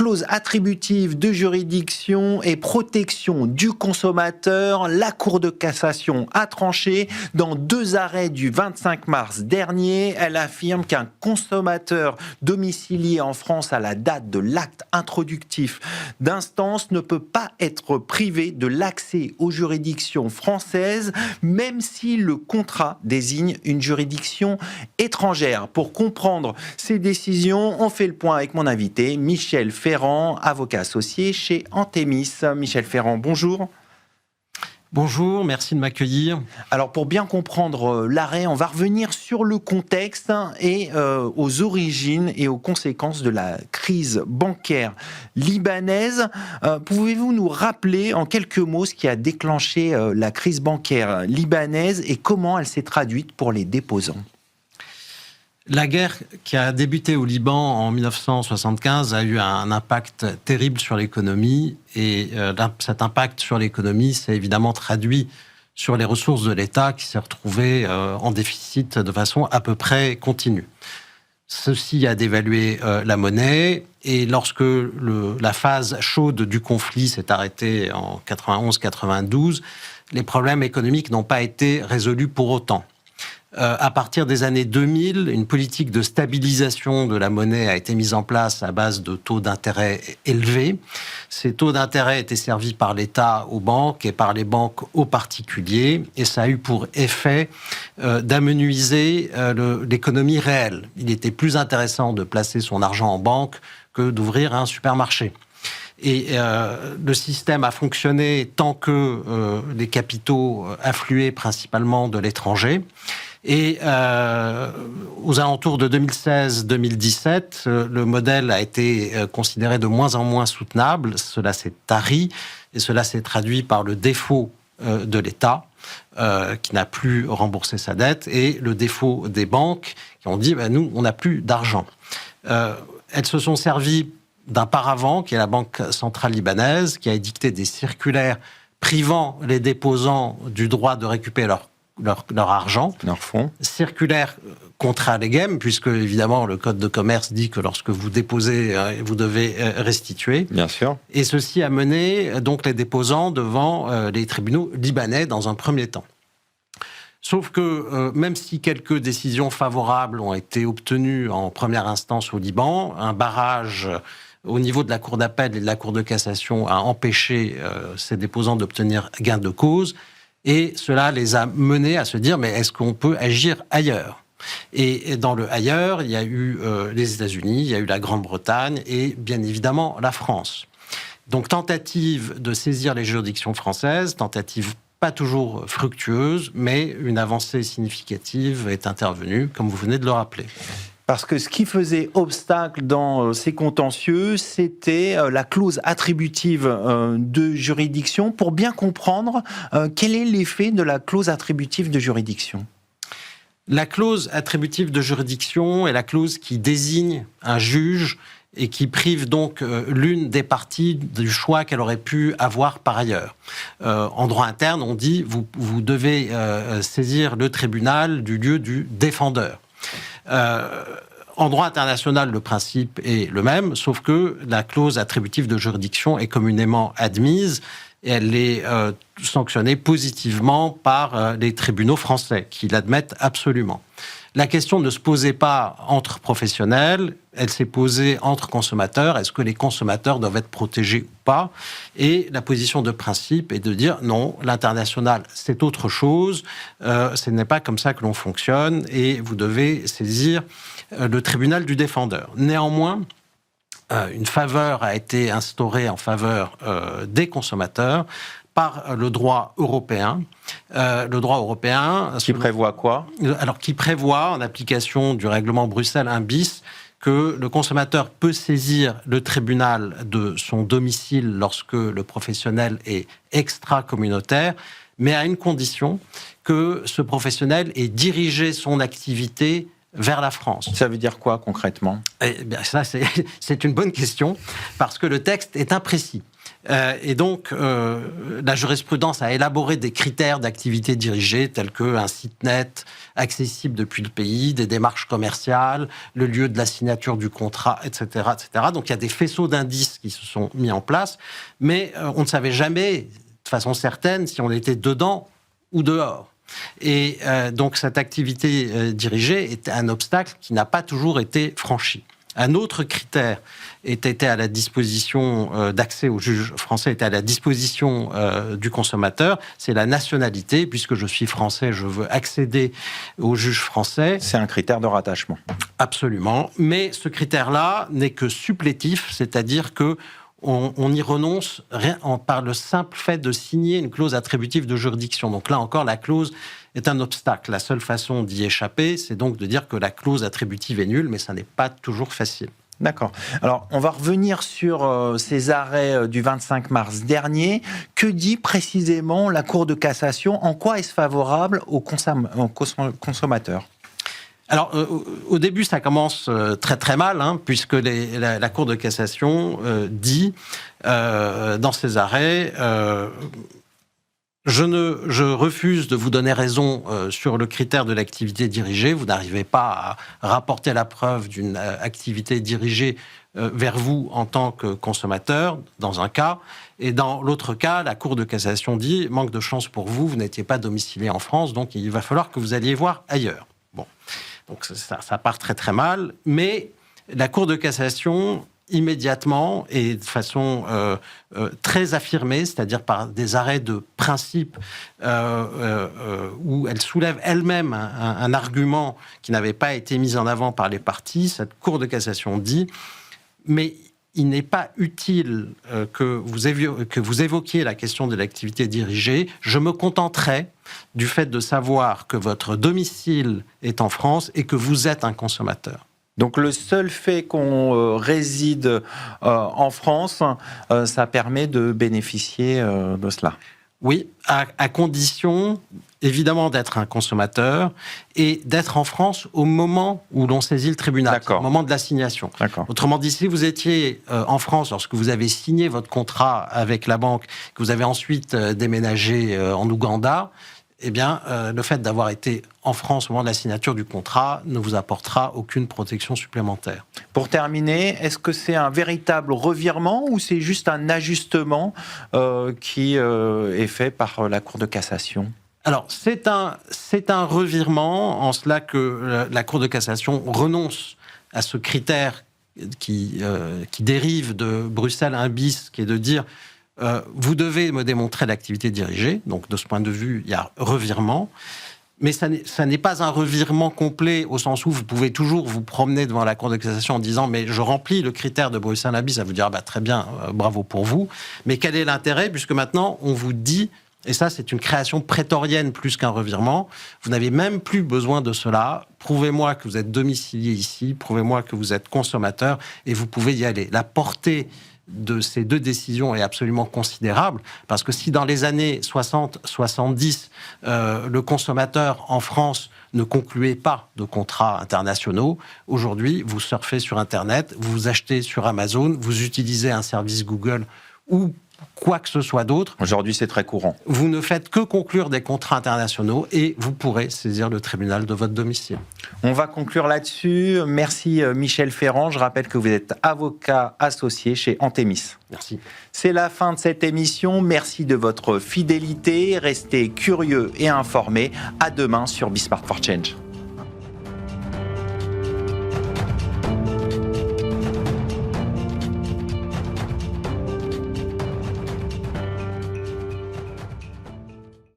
clause attributive de juridiction et protection du consommateur. La Cour de cassation a tranché dans 2 arrêts du 25 mars dernier. Elle affirme qu'un consommateur domicilié en France à la date de l'acte introductif d'instance ne peut pas être privé de l'accès aux juridictions françaises, même si le contrat désigne une juridiction étrangère. Pour comprendre ces décisions, on fait le point avec mon invité, Michel Ferrand, avocat associé chez Anthemis. Michel Ferrand, bonjour. Bonjour, merci de m'accueillir. Alors pour bien comprendre l'arrêt, on va revenir sur le contexte et aux origines et aux conséquences de la crise bancaire libanaise. Pouvez-vous nous rappeler en quelques mots ce qui a déclenché la crise bancaire libanaise et comment elle s'est traduite pour les déposants ? La guerre qui a débuté au Liban en 1975 a eu un impact terrible sur l'économie et cet impact sur l'économie s'est évidemment traduit sur les ressources de l'État qui s'est retrouvé en déficit de façon à peu près continue. Ceci a dévalué la monnaie et lorsque la phase chaude du conflit s'est arrêtée en 91-92, les problèmes économiques n'ont pas été résolus pour autant. À partir des années 2000, une politique de stabilisation de la monnaie a été mise en place à base de taux d'intérêt élevés. Ces taux d'intérêt étaient servis par l'État aux banques et par les banques aux particuliers, et ça a eu pour effet d'amenuiser l'économie réelle. Il était plus intéressant de placer son argent en banque que d'ouvrir un supermarché. Et le système a fonctionné tant que les capitaux affluaient principalement de l'étranger. Et aux alentours de 2016-2017, le modèle a été considéré de moins en moins soutenable. Cela s'est tari et cela s'est traduit par le défaut de l'État qui n'a plus remboursé sa dette et le défaut des banques qui ont dit nous, on n'a plus d'argent. Elles se sont servies d'un paravent qui est la Banque centrale libanaise qui a édicté des circulaires privant les déposants du droit de récupérer leur argent, leur fonds. Circulaire contra legem, puisque évidemment le code de commerce dit que lorsque vous déposez, vous devez restituer. Bien sûr. Et ceci a mené donc les déposants devant les tribunaux libanais dans un premier temps. Sauf que même si quelques décisions favorables ont été obtenues en première instance au Liban, un barrage au niveau de la Cour d'appel et de la Cour de cassation a empêché ces déposants d'obtenir gain de cause. Et cela les a menés à se dire, mais est-ce qu'on peut agir ailleurs ? Et dans le ailleurs, il y a eu les États-Unis, il y a eu la Grande-Bretagne et bien évidemment la France. Donc tentative de saisir les juridictions françaises, tentative pas toujours fructueuse, mais une avancée significative est intervenue, comme vous venez de le rappeler. Parce que ce qui faisait obstacle dans ces contentieux, c'était la clause attributive de juridiction. Pour bien comprendre, quel est l'effet de la clause attributive de juridiction ? La clause attributive de juridiction est la clause qui désigne un juge et qui prive donc l'une des parties du choix qu'elle aurait pu avoir par ailleurs. En droit interne, on dit vous devez saisir le tribunal du lieu du défendeur. En droit international, le principe est le même, sauf que la clause attributive de juridiction est communément admise et elle est sanctionnée positivement par les tribunaux français, qui l'admettent absolument. La question ne se posait pas entre professionnels, elle s'est posée entre consommateurs. Est-ce que les consommateurs doivent être protégés ou pas ? Et la position de principe est de dire non, l'international, c'est autre chose, ce n'est pas comme ça que l'on fonctionne et vous devez saisir le tribunal du défendeur. Néanmoins, une faveur a été instaurée en faveur des consommateurs par le droit européen. Le droit européen... Qui prévoit quoi ? Alors, qui prévoit, en application du règlement Bruxelles 1 bis, que le consommateur peut saisir le tribunal de son domicile lorsque le professionnel est extra-communautaire, mais à une condition que ce professionnel ait dirigé son activité vers la France. Ça veut dire quoi concrètement ? Eh bien, ça, c'est une bonne question, parce que le texte est imprécis. Et donc, la jurisprudence a élaboré des critères d'activité dirigée tels qu'un site net accessible depuis le pays, des démarches commerciales, le lieu de la signature du contrat, etc., etc. Donc, il y a des faisceaux d'indices qui se sont mis en place, mais on ne savait jamais, de façon certaine, si on était dedans ou dehors. Et donc, cette activité dirigée est un obstacle qui n'a pas toujours été franchi. Un autre critère était à la disposition d'accès au juge français, était à la disposition du consommateur, c'est la nationalité. Puisque je suis français, je veux accéder au juge français. C'est un critère de rattachement. Absolument. Mais ce critère-là n'est que supplétif, c'est-à-dire que on y renonce par le simple fait de signer une clause attributive de juridiction. Donc là encore, la clause est un obstacle. La seule façon d'y échapper, c'est donc de dire que la clause attributive est nulle, mais ça n'est pas toujours facile. D'accord. Alors, on va revenir sur ces arrêts du 25 mars dernier. Que dit précisément la Cour de cassation? En quoi est-ce favorable aux consommateurs? Alors, au début, ça commence très très mal, puisque la Cour de cassation dit dans ses arrêts je refuse de vous donner raison sur le critère de l'activité dirigée. Vous n'arrivez pas à rapporter la preuve d'une activité dirigée vers vous en tant que consommateur, dans un cas. Et dans l'autre cas, la Cour de cassation dit « manque de chance pour vous, vous n'étiez pas domicilié en France, donc il va falloir que vous alliez voir ailleurs ». Bon, donc ça part très très mal, mais la Cour de cassation, immédiatement et de façon très affirmée, c'est-à-dire par des arrêts de principe où elle soulève elle-même un argument qui n'avait pas été mis en avant par les parties, cette Cour de cassation dit « mais il n'est pas utile que vous évoquiez la question de l'activité dirigée. Je me contenterai du fait de savoir que votre domicile est en France et que vous êtes un consommateur. » Donc le seul fait qu'on réside en France, ça permet de bénéficier de cela. Oui, à condition, évidemment, d'être un consommateur et d'être en France au moment où l'on saisit le tribunal, au moment de l'assignation. Autrement dit, si vous étiez en France lorsque vous avez signé votre contrat avec la banque, que vous avez ensuite déménagé en Ouganda, eh bien, le fait d'avoir été en France au moment de la signature du contrat ne vous apportera aucune protection supplémentaire. Pour terminer, est-ce que c'est un véritable revirement ou c'est juste un ajustement qui est fait par la Cour de cassation ? Alors, c'est un revirement en cela que la Cour de cassation renonce à ce critère qui dérive de Bruxelles 1 bis, qui est de dire vous devez me démontrer l'activité dirigée. Donc, de ce point de vue, il y a revirement. Mais ça n'est pas un revirement complet au sens où vous pouvez toujours vous promener devant la Cour de cassation en disant « mais je remplis le critère de Bruxelles 1 bis », ça vous dire « très bien, bravo pour vous ». Mais quel est l'intérêt, puisque maintenant, on vous dit, et ça c'est une création prétorienne plus qu'un revirement, vous n'avez même plus besoin de cela, prouvez-moi que vous êtes domicilié ici, prouvez-moi que vous êtes consommateur, et vous pouvez y aller. La portée de ces deux décisions est absolument considérable, parce que si dans les années 60-70, le consommateur en France ne concluait pas de contrats internationaux, aujourd'hui, vous surfez sur Internet, vous achetez sur Amazon, vous utilisez un service Google ou quoi que ce soit d'autre. Aujourd'hui, c'est très courant. Vous ne faites que conclure des contrats internationaux et vous pourrez saisir le tribunal de votre domicile. On va conclure là-dessus. Merci Michel Ferrand. Je rappelle que vous êtes avocat associé chez Antemis. Merci. C'est la fin de cette émission. Merci de votre fidélité. Restez curieux et informés. À demain sur Be Smart for Change.